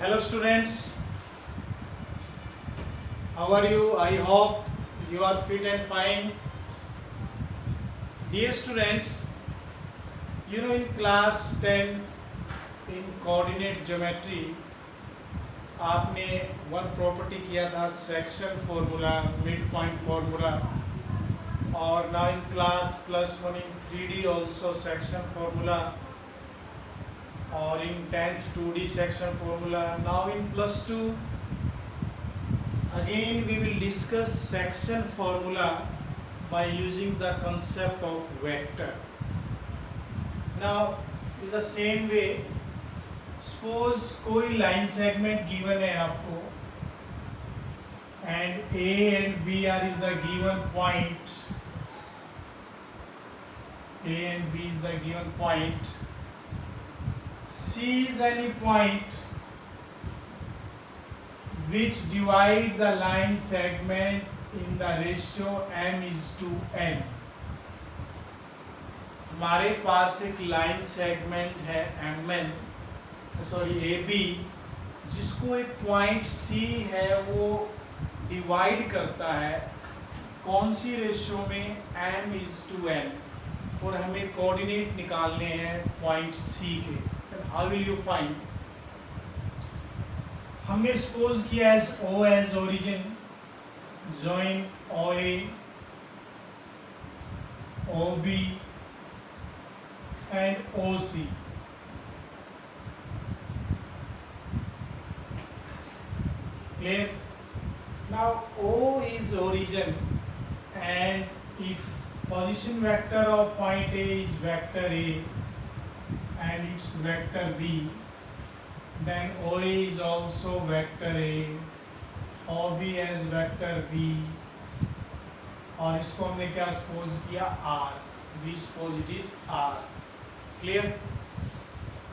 Hello students, how are you? I hope you are fit and fine. Dear students, in class 10 in coordinate geometry आपने one property किया था section formula, mid point formula, और now in class +1 in 3D also section formula, or in 10th 2D section formula. Now in +2 again we will discuss section formula by using the concept of vector. Now in the same way, suppose कोई line segment given है आपको and A and B are is the given point. A and B is the given point. C is any point which divide the line segment in the ratio m is to n. हमारे पास एक line segment है AB, जिसको एक point C है वो divide करता है कौन सी रेशियो में, m is to n, और हमें कोऑर्डिनेट निकालने हैं पॉइंट C के. How will you find? हमने सपोज किया as O as origin, join OA, OB and OC. Clear? Now O is origin, and if position vector of point A is vector A and its vector B, then OA is also vector A, OB as vector B, और इसको हमने क्या suppose किया R. We suppose it is R. Clear?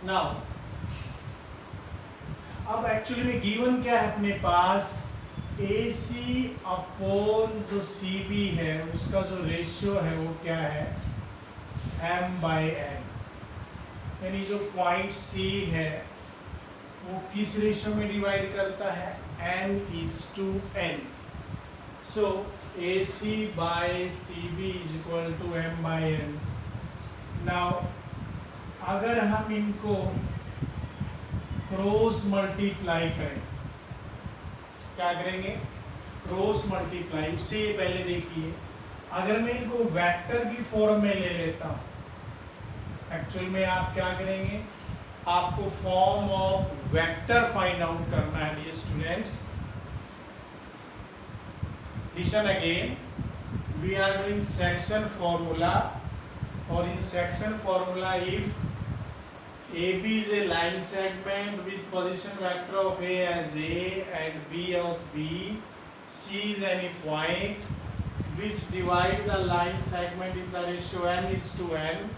Now अब actually में given क्या है अपने पास, AC अपॉन जो CB है उसका जो रेशियो है वो क्या है, m/n. यानी जो पॉइंट C है वो किस रेशियो में डिवाइड करता है, n:n. So AC by CB is equal to m/n. Now अगर हम इनको क्रॉस मल्टीप्लाई करें, क्या करेंगे, क्रॉस मल्टीप्लाई. उससे पहले देखिए, अगर मैं इनको वेक्टर की फॉर्म में ले लेता हूँ, एक्चुअल में आप क्या करेंगे, आपको form of vector find out करना है. Dear students, listen again, we are doing section formula, और in section formula if AB is a line segment with position vector of A as A and B as B, C is any point which divide the line segment in the ratio n is to n,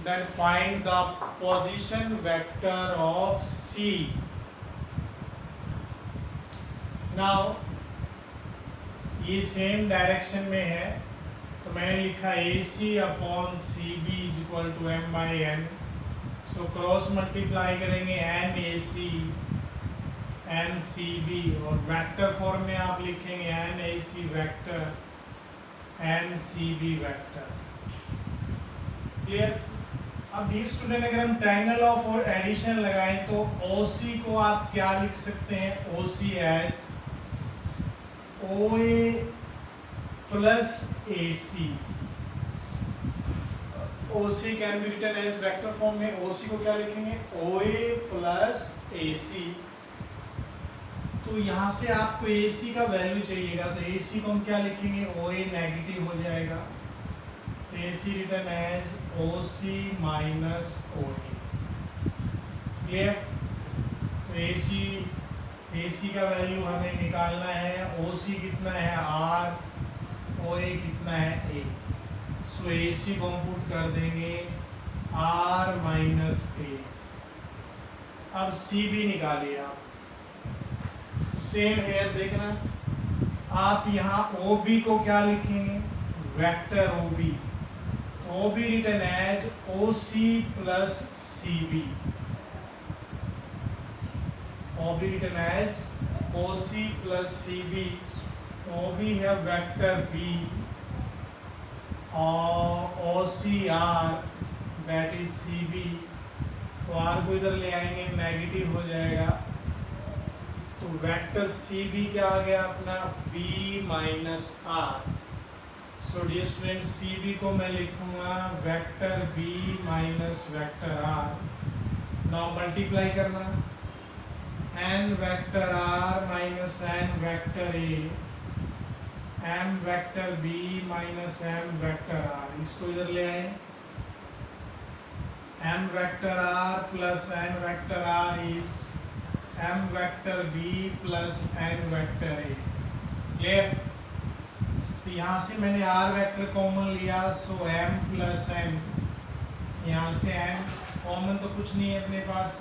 then find the position vector of C. Now ये same direction में है, तो मैंने लिखा AC upon CB is equal to m/n. So cross multiply करेंगे NAC NCB, और vector form में आप लिखेंगे NAC vector NCB vector. Clear? अब ये स्टूडेंट, अगर हम ट्रायंगल ऑफ और एडिशन लगाएं तो OC को आप क्या लिख सकते हैं, OC as OA plus AC. OC can be written as vector form में. OC को क्या लिखेंगे, OA प्लस AC. तो यहाँ से आपको AC का वैल्यू चाहिएगा, तो AC को हम क्या लिखेंगे, OA नेगेटिव हो जाएगा, तो AC written as OC minus OA. Clear? तो AC का वैल्यू हमें निकालना है. OC कितना है R, OA कितना है A. सो AC को हम पुट कर देंगे R माइनस A. अब CB निकालिए आप. सेम हेयर देखना, आप यहाँ OB को क्या लिखेंगे, vector OB. OB written as OC plus CB. or be written as OC plus CB. OB है वेक्टर B और OCR that is CB, तो R को इधर ले आएंगे नेगेटिव हो जाएगा, तो वेक्टर CB क्या आ गया अपना B माइनस R। So dear student CB को मैं लिखूंगा vector B minus vector R। Now multiply करना n vector R minus n vector A, m vector B minus m vector R, इसको इधर ले आए। m vector R plus n vector R is m vector B plus n vector A। Clear? तो यहाँ से मैंने r vector common लिया, सो m plus n, यहाँ से n कॉमन तो कुछ नहीं है अपने पास,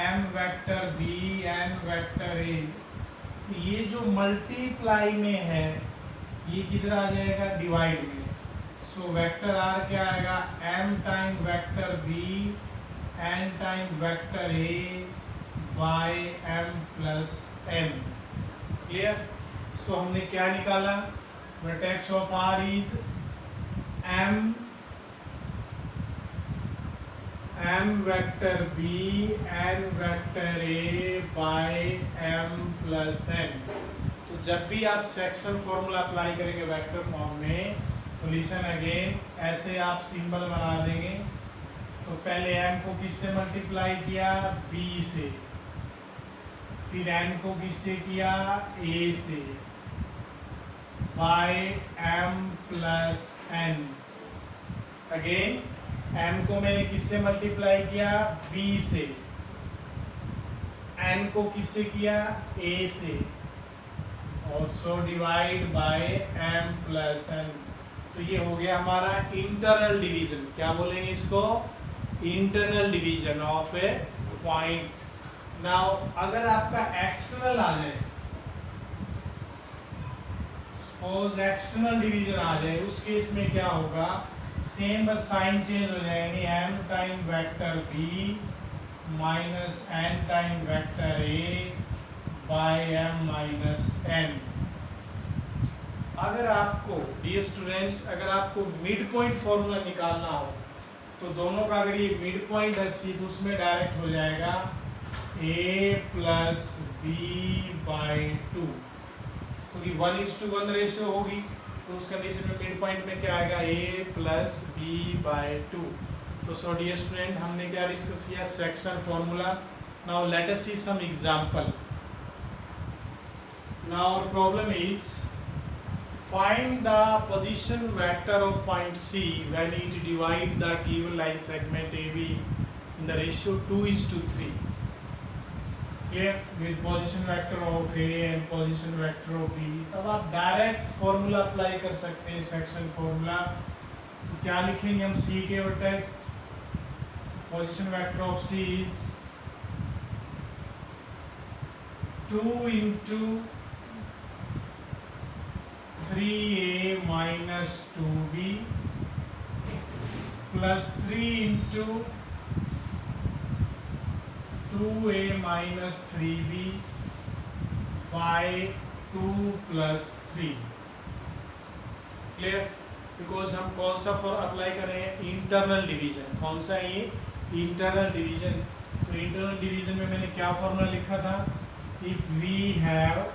m vector B n vector A। ये जो मल्टीप्लाई में है ये किधर आ जाएगा डिवाइड में, सो वेक्टर r क्या आएगा m time vector B n time vector A by m plus n। Clear? So हमने क्या निकाला, vertex of r is m vector B n vector A by m plus n। तो जब भी आप section formula apply करेंगे vector form में, तो लिसन अगेन, ऐसे आप सिंबल बना देंगे। तो पहले m को किससे मल्टीप्लाई किया B से, फिर n को किससे किया A से, by m plus n। Again m को मैंने किससे मल्टीप्लाई किया B से, n को किससे किया A से, also divide by m plus n। तो ये हो गया हमारा इंटरनल डिवीजन। क्या बोलेंगे इसको? Internal division of A point. Now अगर आपका एक्सटर्नल आ जाए, सपोज एक्सटर्नल डिवीजन आ जाए, उस केस में क्या होगा, सेम बस साइन चेंज हो जाएंगे, m time vector B minus n time vector A by m minus n। अगर आपको डियर स्टूडेंट्स, अगर आपको मिड पॉइंट फॉर्मूला निकालना हो, तो दोनों का अगर ये मिड पॉइंट है C, तो उसमें डायरेक्ट हो जाएगा A प्लस B बाय 2, क्योंकि 1:1 रेशियो होगी, तो उस कंडीशन में मिड पॉइंट में क्या आएगा A प्लस B बाय 2। तो सो डियर स्टूडेंट हमने क्या डिस्कस किया, section formula. Now let us see some example. Now our problem is find the position vector of point C when it divide the given line segment AB in the ratio 2:3. Clear? With position vector of A and position vector of B, तब आप direct formula apply कर सकते हैं, section formula. तो क्या लिखेंगे हम C के vertex, position vector of C is 2 into 3a minus 2b plus 3 into 2a minus 3b by 2 plus 3। Clear? Because हम कौन सा फॉर अप्लाई कर रहे हैं, इंटरनल डिवीजन। कौन सा है ये, इंटरनल डिवीजन। तो इंटरनल डिवीजन में मैंने क्या फॉर्मूला लिखा था, if we have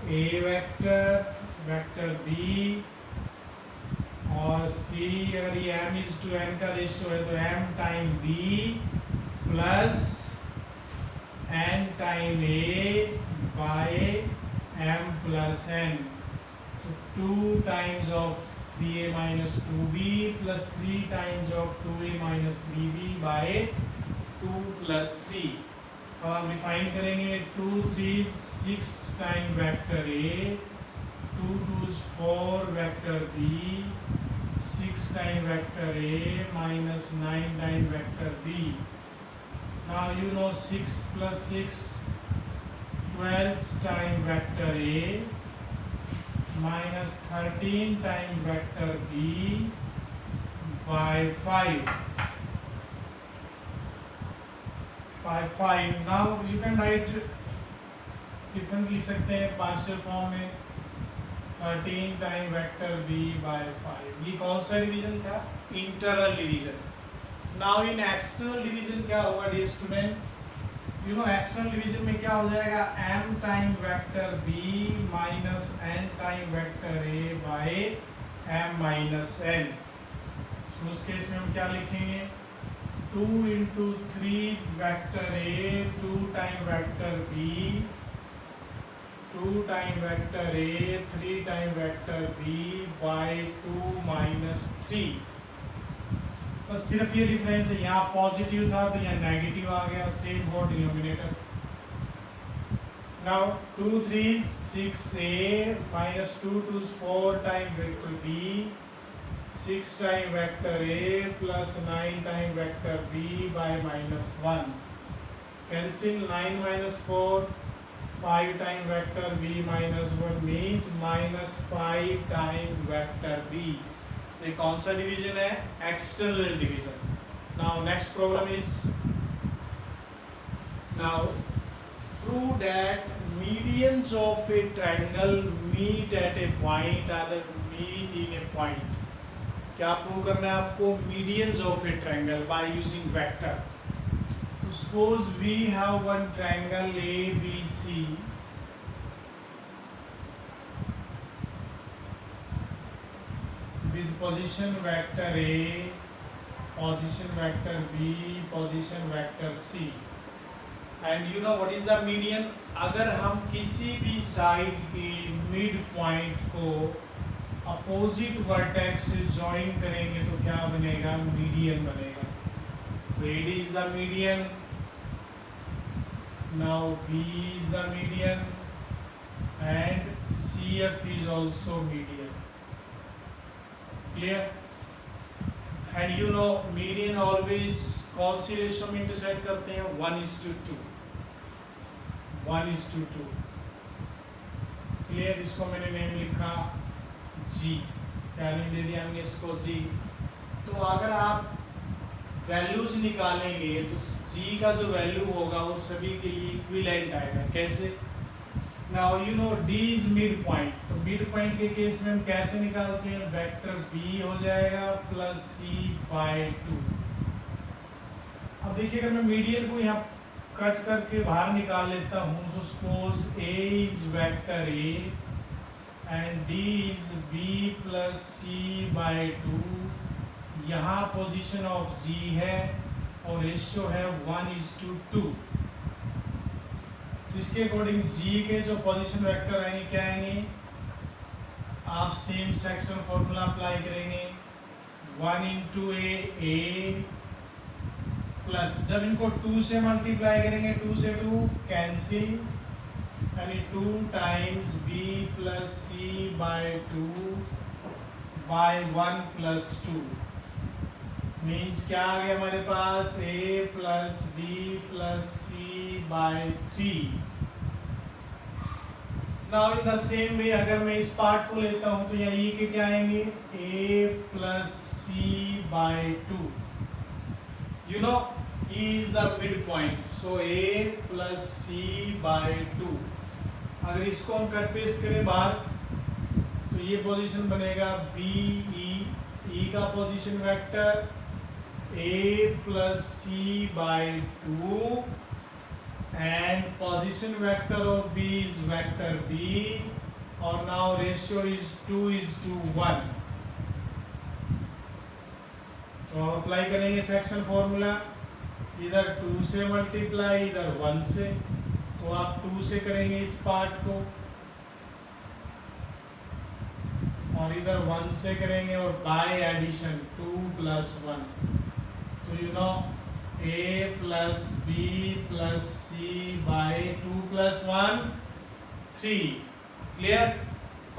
A vector, vector B और C, अगर ये m:n का रेशियो है, तो m time B plus n time A by m plus n। तो 2 times of 3a minus 2b plus 3 times of 2a minus 3b by 2 plus 3। अब हम define करेंगे, 2 3 6 time vector A, 2 2 4 vector B, 6 time vector A minus 9 time vector B। Now you know 6 plus 6 12 time vector A minus 13 time vector B by 5। by 5. Now you can write different लिख सकते हैं partial form में 13 time vector b by 5. ये कौन सा division था? Internal division. Now in external division क्या होगा dear student? You know external division में क्या हो जाएगा? m time vector b minus n time vector a by m minus n. तो उस केस में हम क्या लिखेंगे? 2 into 3 vector a, 2 time vector b, 2 time vector a, 3 time vector b by 2 minus 3. बस सिर्फ ये डिफरेंस है, यहाँ पॉजिटिव था तो यहाँ नेगेटिव आ गया, same for denominator. Now 2 3 6a minus 2 2 4 time vector b, 6 time vector a plus 9 time vector b by minus 1. Cancel 9 minus 4, 5 time vector b minus 1 means minus 5 time vector b. ये कौन सा डिवीजन है? External division. Now next problem is, now prove that medians of a triangle meet at a point other meet in A point. क्या prove करना है आपको? Medians of a triangle by using vector. Suppose we have one triangle ABC with position vector A, position vector B, position vector C. And you know what is the median? अगर हम किसी भी side के mid point को opposite vertex से join करेंगे तो क्या बनेगा? मीडियन बनेगा. So AD is the median. Now B is the median and CF is also median. Clear? And you know median always कौन सी रेशो में इंटरसेक्ट करते हैं? 1:2. 1:2. क्लियर? इसको मैंने नेम लिखा G. क्या नेम दे दिया हमने इसको? G. तो अगर आप वैल्यूज निकालेंगे तो g का जो वैल्यू होगा वो सभी के लिए इक्विवेलेंट आएगा. कैसे? Now you no d is mid point. तो मिड पॉइंट के केस में हम कैसे निकालते हैं? वेक्टर b हो जाएगा प्लस c by 2. अब देखिए अगर मैं मीडियन को यहाँ कट करके बाहर निकाल लेता हूँ, so suppose a is vector a and d is b plus c by 2. यहाँ पोजीशन ऑफ g है और रेशियो है 1:2. तो इसके अकॉर्डिंग g के जो पोजीशन वेक्टर आएंगे क्या आएंगे? आप सेम सेक्शन फॉर्मूला अप्लाई करेंगे. 1 into a प्लस जब इनको 2 से मल्टीप्लाई करेंगे, 2 से 2 कैंसिल, यानी 2 times b plus c by 2 by 1 plus 2. Means क्या आ गया हमारे पास? a plus b plus c by 3. Now in the same way अगर मैं इस पार्ट को लेता हूं तो यहाँ e के क्या आएंगे? a plus c by 2. You know e is the mid point, so a plus c by 2. अगर इसको हम कट पेस्ट करें बाहर तो ये पोजीशन बनेगा b e का position vector a plus c by 2 and position vector of b is vector b, or now ratio is 2:1. तो हम अप्लाई करेंगे सेक्शन फॉर्मूला, इधर 2 से मल्टीप्लाई इधर 1 से. तो आप 2 से करेंगे इस पार्ट को और इधर 1 से करेंगे और बाय एडिशन 2 plus 1. तो you know a plus b plus c by 2 plus 1 3. Clear?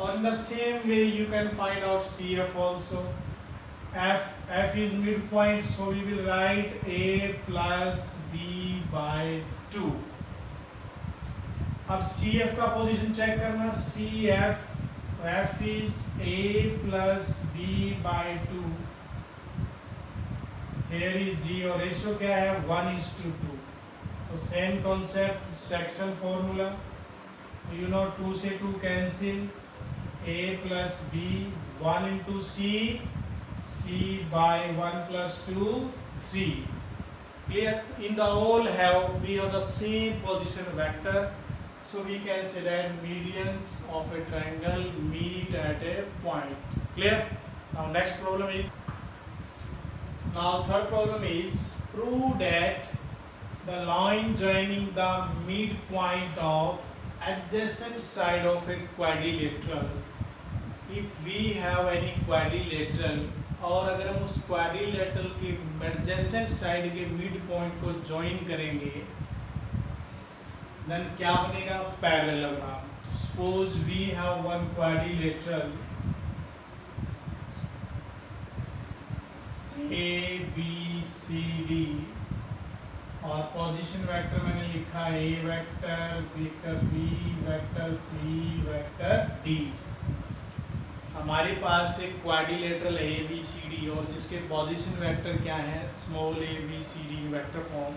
On the same way you can find out CF also. F is midpoint, so we will write a plus b by 2. अब CF का position check करना. CF F is a plus b by 2. Here is g और ratio क्या है? 1:2. तो same concept, section formula, you know 2 से 2 cancel, a plus B, 1 into C, c by 1 plus 2, 3. Clear? In the all we have the same position vector, so we can say that medians of a triangle meet at a point. Clear? Now next problem is, now third problem is, prove that the line joining the midpoint of adjacent side of a quadrilateral, if we have any quadrilateral, और अगर हम उस quadrilateral के adjacent side के mid point को join करेंगे, then क्या बनेगा? Parallelogram. Suppose we have one quadrilateral A B C D, और पोजीशन वेक्टर मैंने लिखा A vector, vector B, vector C, vector D. हमारे पास एक क्वाड्रिलेटरल है ए बी सी डी, और जिसके पोजीशन वेक्टर क्या है? Small A B C D vector form.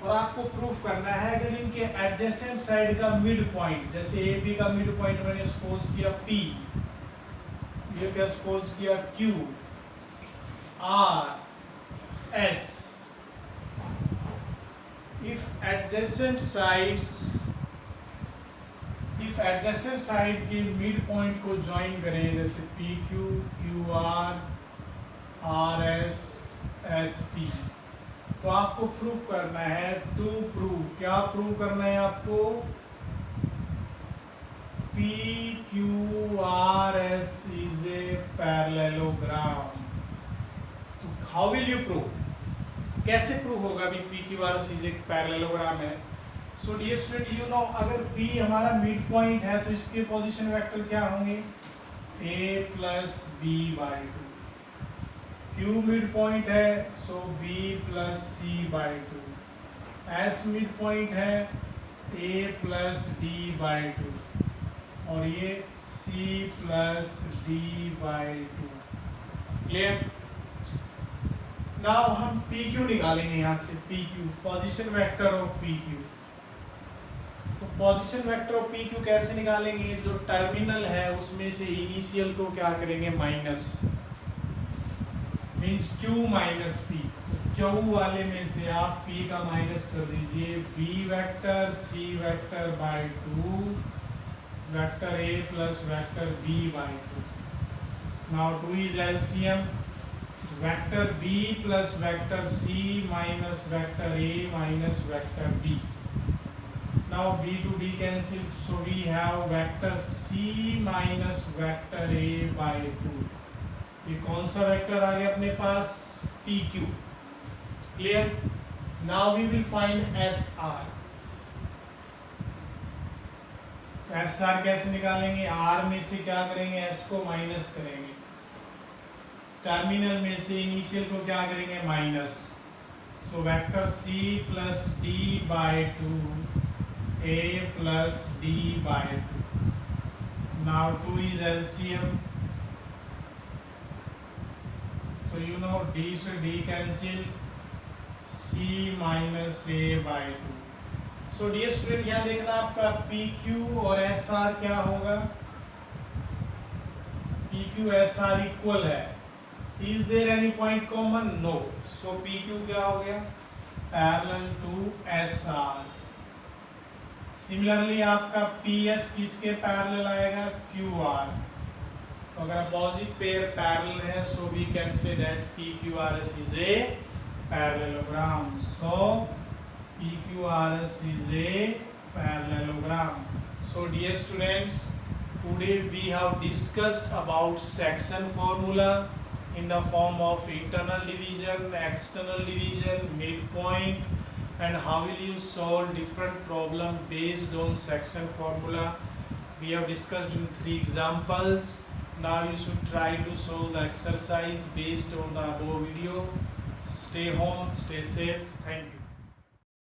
और आपको प्रूफ करना है अगर इनके एडजेसेंट साइड का मिड पॉइंट, जैसे ए बी का मिड पॉइंट मैंने सपोज किया पी, ये क्या सपोज किया Q, R, S. If adjacent side के मिड पॉइंट को ज्वाइन करें, जैसे P Q, Q R, R S, S P, तो आपको प्रूफ करना है. टू प्रूव, क्या प्रूव करना है आपको? P Q R S is a parallelogram. तो हाउ विल यू प्रूव? कैसे प्रूव होगा भी P Q R S is a parallelogram है? So dear student, you know अगर P हमारा मिड पॉइंट है तो इसके पोजीशन वेक्टर क्या होंगे? A plus B by 2. Q mid point है, so B plus C by 2. S mid point है, A प्लस D बाई 2. और ये C plus D by 2. Clear? Now हम PQ निकालेंगे यहाँ से. PQ position vector of PQ. तो position vector of P Q कैसे निकालेंगे? जो टर्मिनल है उसमें से इनिशियल को क्या करेंगे? Minus, means Q minus P. Q वाले में से आप पी का माइनस कर दीजिए. B vector C vector by 2, vector A plus vector B by 2. Now 2 is LCM. Vector B plus vector C minus vector A minus vector B. Now b to d cancel, so we have vector c minus vector a by 2. ये कौन सा vector आ गया अपने पास? pq. Clear? Now we will find sr. sr कैसे निकालेंगे? r में से क्या करेंगे? s को माइनस करेंगे. टर्मिनल में से इनिशियल को क्या करेंगे? Minus. So vector c plus d by 2, A plus D by 2. Now 2 is LCM. So you know D से D cancel, C minus A by 2. So dear student, यहाँ देखना आपका PQ और SR क्या होगा? PQ SR इक्वल है. Is there any point common? No. So PQ क्या हो गया? Parallel to SR. सिमिलरली आपका PS किसके पैरेलल आएगा? QR. तो अगर अपोजिट पेयर पैरेलल है, so we can say that PQRS is a parallelogram. So PQRS is a parallelogram. So dear students, today we have discussed about section formula in the form of internal division, external division, midpoint, and how will you solve different problem based on section formula. We have discussed in 3 examples. Now you should try to solve the exercise based on the above video. Stay home, stay safe. Thank you.